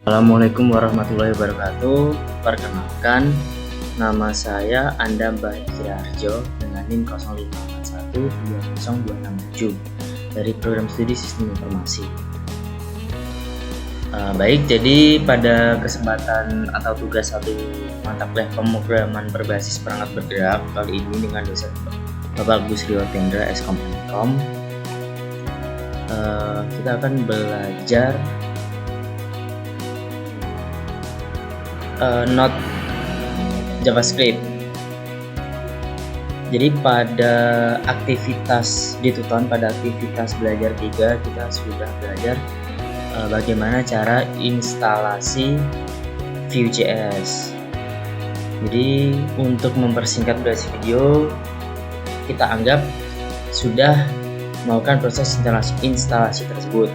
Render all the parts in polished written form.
Assalamualaikum warahmatullahi wabarakatuh. Perkenalkan, nama saya Andam Bahtiarjo dengan NIM 0541200267 dari Program Studi Sistem Informasi. Baik, jadi pada kesempatan atau tugas satu mata kuliah pemrograman berbasis perangkat bergerak kali ini dengan dosen Bapak Busrio Tendra Skom Enkom, kita akan belajar Node JavaScript. Jadi pada aktivitas di tutorial pada aktivitas belajar 3 kita sudah belajar bagaimana cara instalasi Vue.js. Jadi untuk mempersingkat durasi video, kita anggap sudah melakukan proses instalasi tersebut.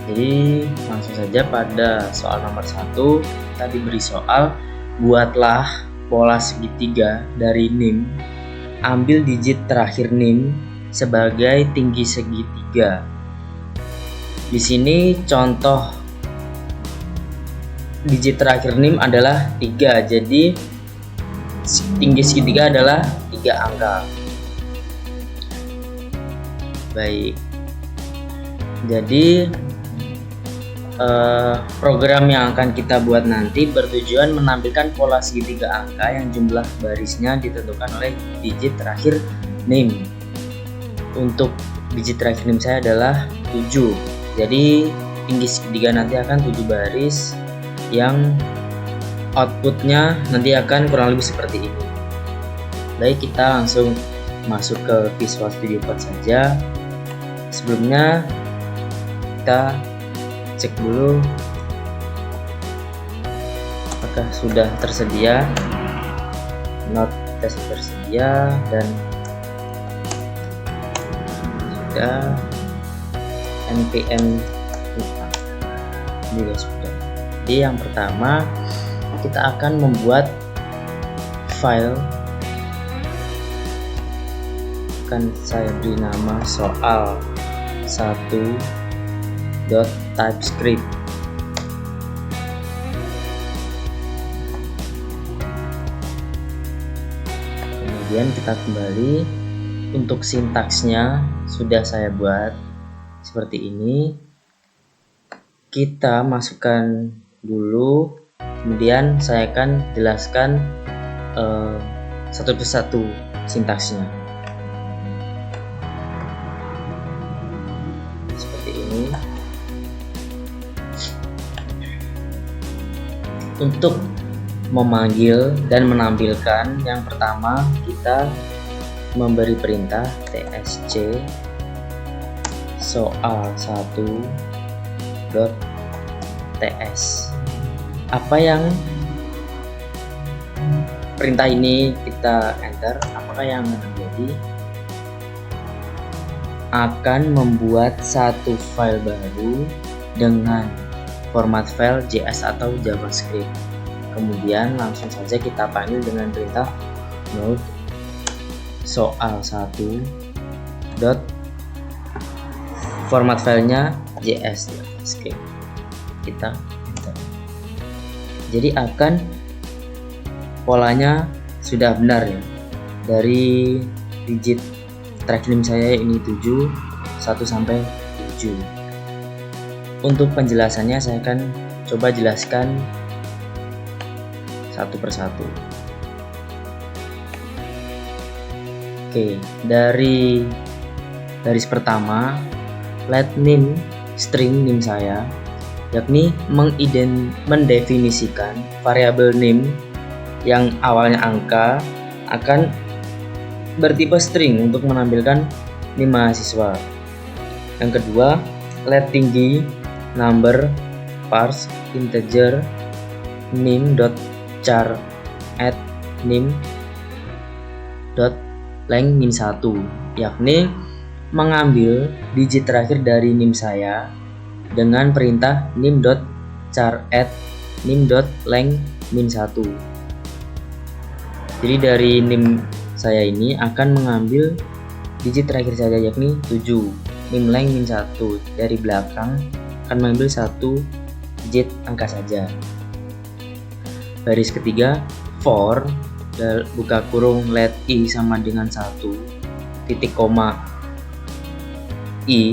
Jadi langsung saja pada soal nomor 1 kita diberi soal, buatlah pola segitiga dari NIM, ambil digit terakhir NIM sebagai tinggi segitiga. Di sini contoh digit terakhir NIM adalah 3, jadi tinggi segitiga adalah 3 angka. Baik, jadi program yang akan kita buat nanti bertujuan menampilkan pola segitiga angka yang jumlah barisnya ditentukan oleh digit terakhir NIM. Untuk digit terakhir NIM saya adalah 7, jadi tinggi segitiga nanti akan 7 baris yang outputnya nanti akan kurang lebih seperti ini. Baik, kita langsung masuk ke Visual Studio Code saja. Sebelumnya kita cek dulu apakah sudah tersedia, Node test tersedia dan sudah npm juga sudah. Jadi yang pertama kita akan membuat file, akan saya beri nama soal 1.TypeScript. Kemudian kita kembali, untuk sintaksnya sudah saya buat seperti ini. Kita masukkan dulu, kemudian saya akan jelaskan satu persatu sintaksnya. Untuk memanggil dan menampilkan, yang pertama kita memberi perintah tsc soal1.ts. Apa yang perintah ini kita enter, apakah yang terjadi? Akan membuat satu file baru dengan format file JS atau JavaScript. Kemudian langsung saja kita panggil dengan perintah node soal1 dot format filenya JS JavaScript. Kita enter. Jadi akan polanya sudah benar ya. Dari digit terakhir NIM saya ini 7, 1 sampai 7. Untuk penjelasannya saya akan coba jelaskan satu persatu. Oke, dari garis pertama, let NIM string NIM saya, yakni mendefinisikan variabel NIM yang awalnya angka akan bertipe string untuk menampilkan NIM mahasiswa. Yang kedua, let tinggi number parse integer nim.char at nim.length min1, yakni mengambil digit terakhir dari NIM saya dengan perintah nim.char at nim.length min1. Jadi dari NIM saya ini akan mengambil digit terakhir saja, yakni 7, nim length min1. Dari belakang akan mengambil 1 digit angka saja. Baris ketiga, for buka kurung let i sama dengan 1, titik koma i,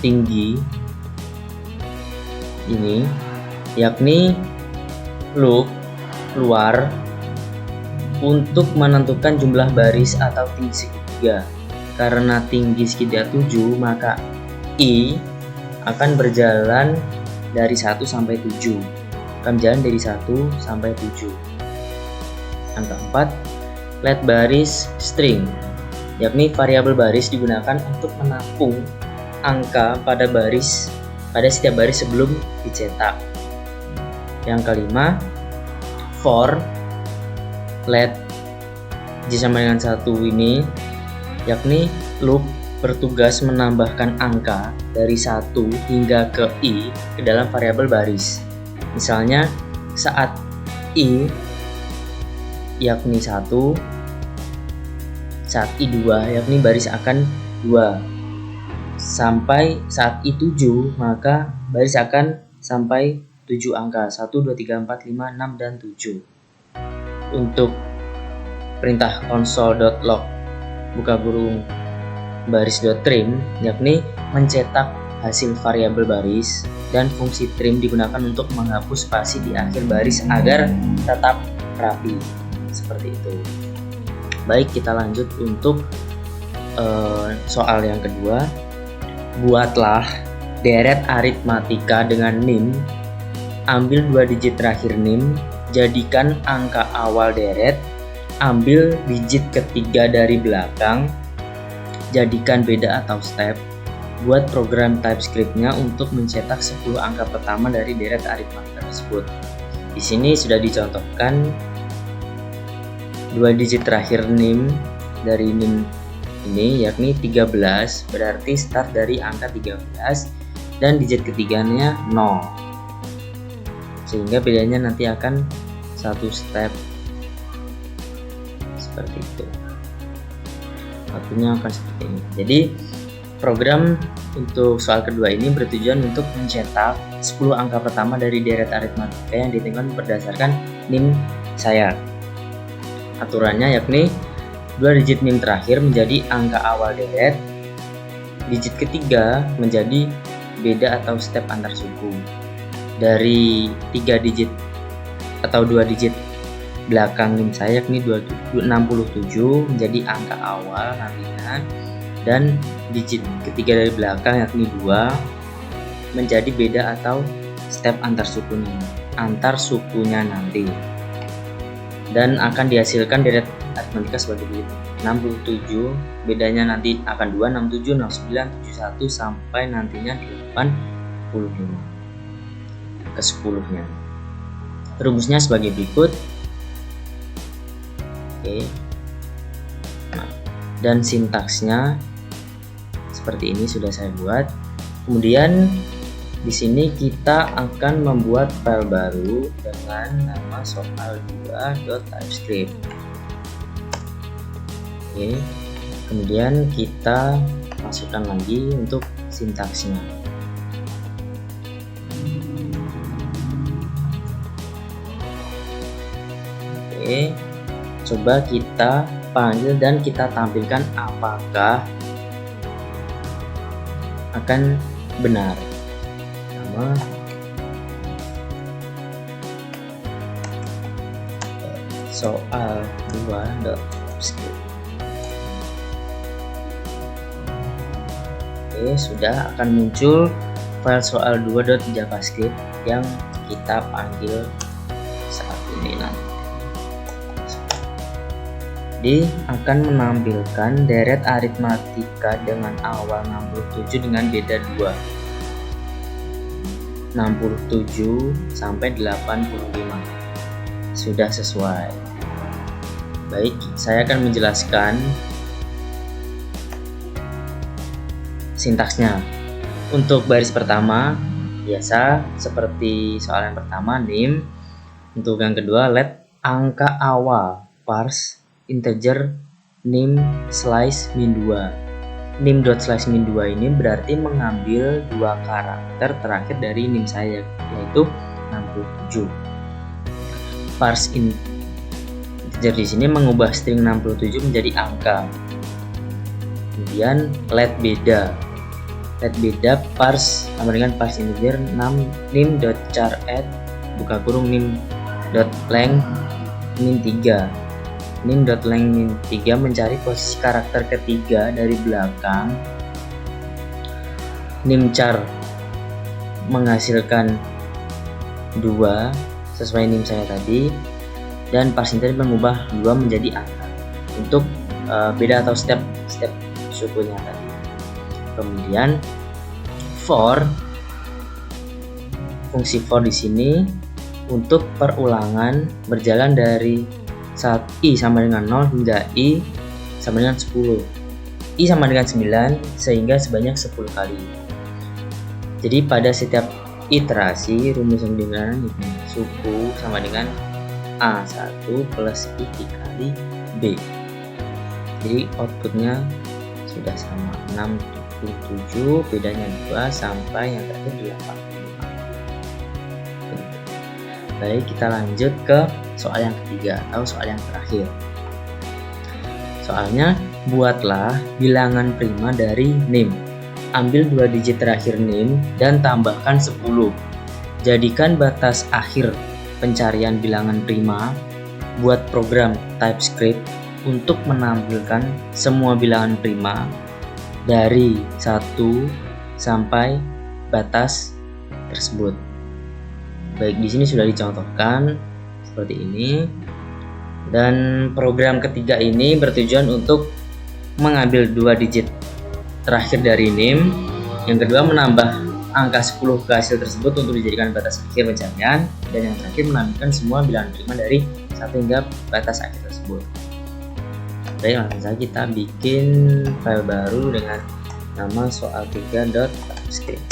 tinggi ini, yakni loop luar untuk menentukan jumlah baris atau tinggi segitiga. Karena tinggi segitiga 7, maka i akan berjalan dari 1 sampai 7. Akan berjalan dari 1 sampai 7. Yang keempat, let baris string, yakni variabel baris digunakan untuk menampung angka pada setiap baris sebelum dicetak. Yang kelima, for let j sama dengan 1 ini, yakni loop bertugas menambahkan angka dari 1 hingga ke i ke dalam variabel baris. Misalnya saat i yakni 1, saat i 2 yakni baris akan 2. Sampai saat i 7, maka baris akan sampai 7 angka, 1, 2, 3, 4, 5, 6, dan 7. Untuk perintah console.log buka kurung baris.trim, yakni mencetak hasil variabel baris, dan fungsi trim digunakan untuk menghapus spasi di akhir baris agar tetap rapi. Seperti itu. Baik, kita lanjut untuk soal yang kedua. Buatlah deret aritmatika dengan NIM. Ambil 2 digit terakhir NIM, jadikan angka awal deret, ambil digit ketiga dari belakang, jadikan beda atau step. Buat program TypeScript-nya untuk mencetak 10 angka pertama dari deret aritmatika tersebut. Di sini sudah dicontohkan 2 digit terakhir NIM dari NIM ini, yakni 13, berarti start dari angka 13 dan digit ketiganya 0. Sehingga bedanya nanti akan 1 step. Seperti itu. Waktunya akan seperti ini. Jadi program untuk soal kedua ini bertujuan untuk mencetak 10 angka pertama dari deret aritmatika yang ditentukan berdasarkan NIM saya. Aturannya yakni 2 digit NIM terakhir menjadi angka awal deret, digit ketiga menjadi beda atau step antar suku. Dari 3 digit atau 2 digit belakang NIM saya yakni 67 menjadi angka awal nantinya, dan digit ketiga dari belakang yakni 2 menjadi beda atau step antar sukunya nanti, dan akan dihasilkan deret aritmatika sebagai berikut. 67 bedanya nanti akan 2, 67, 69, 71 sampai nantinya 85 ke 10-nya. Rumusnya sebagai berikut. Oke. Nah, dan sintaksnya seperti ini sudah saya buat. Kemudian di sini kita akan membuat file baru dengan nama soal2.typescript. Oke. Kemudian kita masukkan lagi untuk sintaksnya. Oke. Coba kita panggil dan kita tampilkan apakah akan benar. Pertama, soal 2.typescript. Oke, sudah akan muncul file soal 2.javascript yang kita panggil saat ini nanti. Jadi akan menampilkan deret aritmatika dengan awal 67 dengan beda 2, 67 sampai 85. Sudah sesuai. Baik, saya akan menjelaskan sintaksnya. Untuk baris pertama, biasa seperti soal yang pertama NIM. Untuk yang kedua, let angka awal parse integer NIM slice min 2. nim./min2 ini berarti mengambil dua karakter terakhir dari nim saya, yaitu 67. Parse integer di sini mengubah string 67 menjadi angka. Kemudian let beda parse sama dengan parse integer nim.char_add buka kurung nim.length min3. Nim.length min3 mencari posisi karakter ketiga dari belakang. Nim.char menghasilkan 2 sesuai nim saya tadi, dan parse integer mengubah 2 menjadi angka untuk beda atau step sukunya tadi. Kemudian fungsi for di sini untuk perulangan berjalan dari saat i sama dengan 0 hingga i sama dengan 10. I sama dengan 9 sehingga sebanyak 10 kali. Jadi pada setiap iterasi rumus yang dengan suku sama dengan A1 plus I dikali B. Jadi outputnya sudah sama 67, bedanya 2 sampai yang terakhir 85. Baik, kita lanjut ke soal yang ketiga atau soal yang terakhir. Soalnya, buatlah bilangan prima dari nim. Ambil 2 digit terakhir nim dan tambahkan 10. Jadikan batas akhir pencarian bilangan prima. Buat program TypeScript untuk menampilkan semua bilangan prima dari 1 sampai batas tersebut. Baik, di sini sudah dicontohkan seperti ini. Dan program ketiga ini bertujuan untuk mengambil 2 digit terakhir dari nim. Yang kedua, menambah angka 10 ke hasil tersebut untuk dijadikan batas akhir pencarian. Dan yang terakhir, menampilkan semua bilangan prima dari 1 hingga batas akhir tersebut. Baik, langsung saja kita bikin file baru dengan nama soal3.typescript.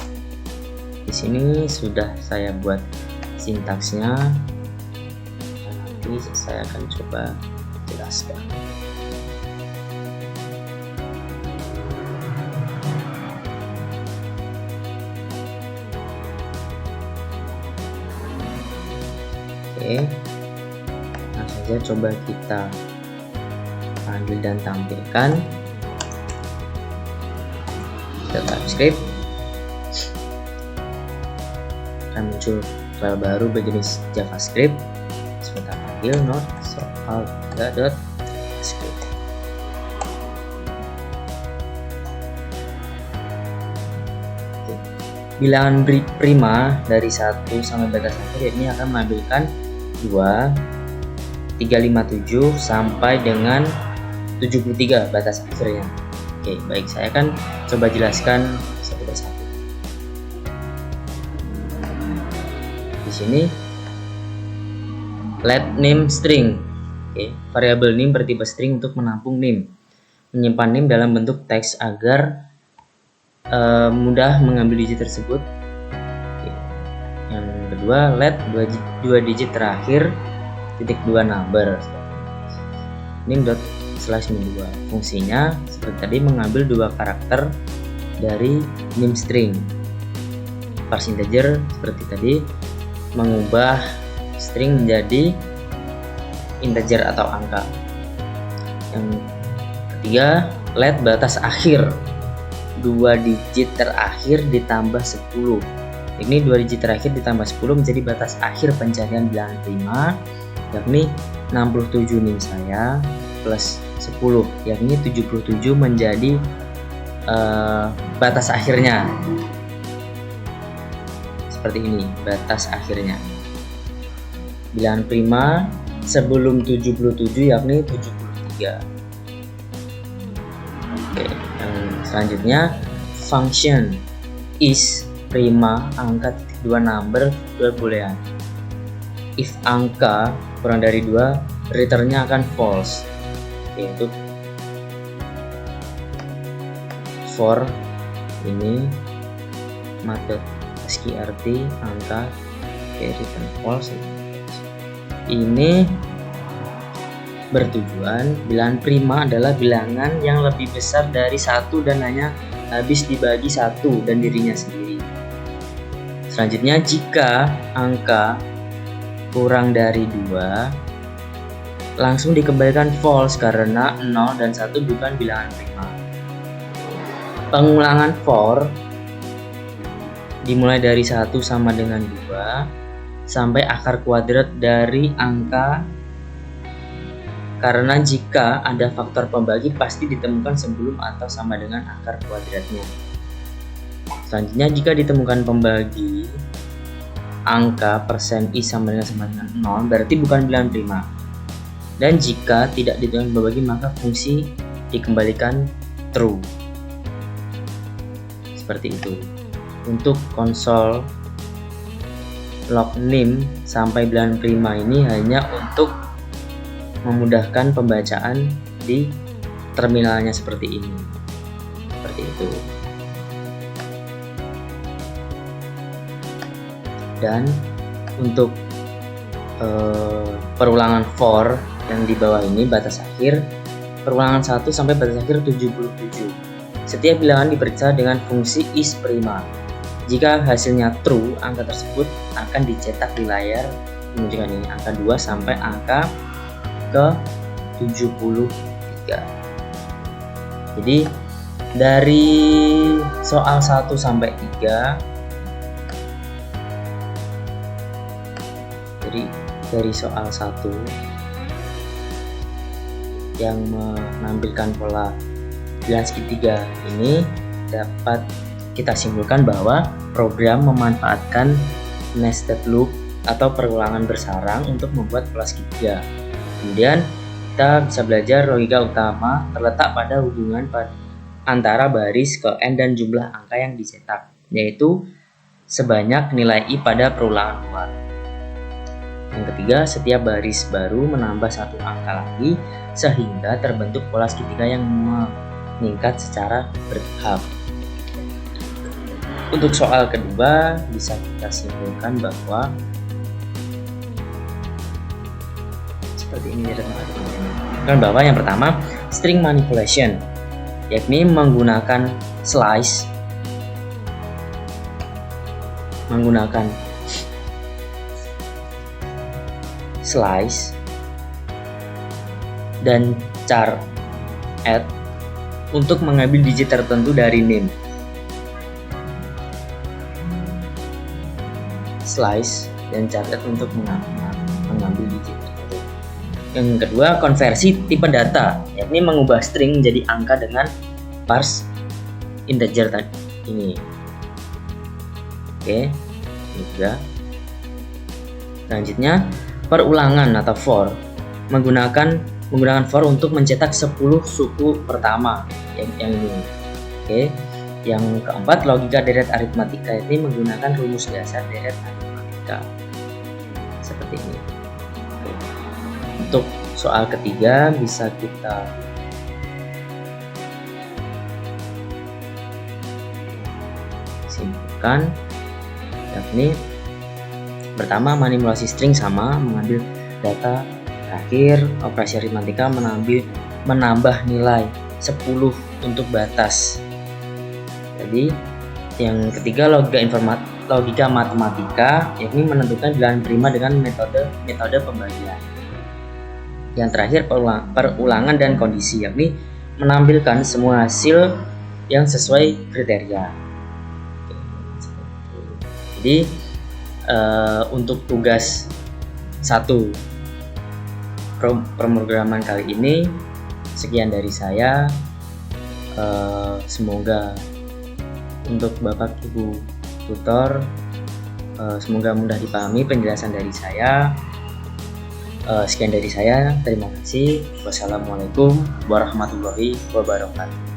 Di sini sudah saya buat sintaksnya. Nanti saya akan coba jelaskan. Oke, langsung saja coba kita panggil dan tampilkan TypeScript. Akan muncul file baru berjenis JavaScript. Sebentar panggil not soal3.typescript. Bilangan prima dari 1 sampai batas akhir ini akan menampilkan 2, 357 sampai dengan 73 batas akhirnya. Oke, baik, saya akan coba jelaskan satu persatu. Di sini let name string. Oke, variabel name bertipe string untuk menampung name. Menyimpan name dalam bentuk teks agar mudah mengambil digit tersebut. Oke. Yang kedua, let 2 digit terakhir ×2 number. nim./min2. Fungsinya seperti tadi mengambil 2 karakter dari nim string. Parse integer seperti tadi mengubah string menjadi integer atau angka. Yang ketiga, let batas akhir 2 digit terakhir ditambah 10. Ini 2 digit terakhir ditambah 10 menjadi batas akhir pencarian bilangan prima, yakni 67 nim saya plus 10, yakni 77 menjadi batas akhirnya. Seperti ini batas akhirnya. Bilangan prima sebelum 77 yakni 73. Oke, yang selanjutnya function is prima angka ×2 number 2 boolean. If angka kurang dari 2, returnnya akan false, yaitu for ini method sqrt angka return false. Ini bertujuan bilangan prima adalah bilangan yang lebih besar dari 1 dan hanya habis dibagi 1 dan dirinya sendiri. Selanjutnya, jika angka kurang dari 2, langsung dikembalikan false karena 0 dan 1 bukan bilangan prima. Pengulangan for dimulai dari 1 sama dengan 2 sampai akar kuadrat dari angka, karena jika ada faktor pembagi pasti ditemukan sebelum atau sama dengan akar kuadratnya. Selanjutnya, jika ditemukan pembagi angka persen i sama dengan 0, berarti bukan bilangan prima. Dan jika tidak ditemukan pembagi, maka fungsi dikembalikan true. Seperti itu. Untuk konsol log nim sampai bilangan prima ini hanya untuk memudahkan pembacaan di terminalnya seperti ini. Seperti itu. Dan untuk perulangan for yang di bawah ini batas akhir, perulangan 1 sampai batas akhir 77. Setiap bilangan diperiksa dengan fungsi is prima. Jika hasilnya true, angka tersebut akan dicetak di layar menunjukkan ini angka 2 sampai angka ke 73. Jadi dari soal 1 sampai 3, jadi dari soal 1 yang menampilkan pola bilangan segitiga ini dapat kita simpulkan bahwa program memanfaatkan nested loop atau perulangan bersarang untuk membuat pola segitiga. Kemudian kita bisa belajar logika utama terletak pada hubungan antara baris ke n dan jumlah angka yang dicetak, yaitu sebanyak nilai i pada perulangan luar. Yang ketiga, setiap baris baru menambah 1 angka lagi sehingga terbentuk pola segitiga yang meningkat secara bertahap. Untuk soal kedua bisa kita simpulkan bahwa seperti ini teman-teman. Bahwa yang pertama, string manipulation, yakni menggunakan slice dan char add untuk mengambil digit tertentu dari nim. Slice dan char add untuk mengambil digit tertentu. Yang kedua, konversi tipe data, yakni mengubah string menjadi angka dengan parse integer tadi ini. Oke, ini juga. Selanjutnya, perulangan atau for, menggunakan for untuk mencetak 10 suku pertama yang ini. Oke. Yang keempat, logika deret aritmatika, ini menggunakan rumus dasar deret aritmatika seperti ini. Oke. Untuk soal ketiga bisa kita simpulkan, yakni pertama, manipulasi string sama mengambil data. Terakhir, operasi aritmatika menambah nilai 10 untuk batas. Jadi yang ketiga, logika matematika, yakni menentukan bilangan prima dengan metode pembagian. Yang terakhir, perulangan dan kondisi, yakni menampilkan semua hasil yang sesuai kriteria. Jadi untuk tugas 1 pemrograman kali ini sekian dari saya. Semoga untuk Bapak Ibu tutor semoga mudah dipahami penjelasan dari saya. Sekian dari saya, terima kasih. Wassalamualaikum warahmatullahi wabarakatuh.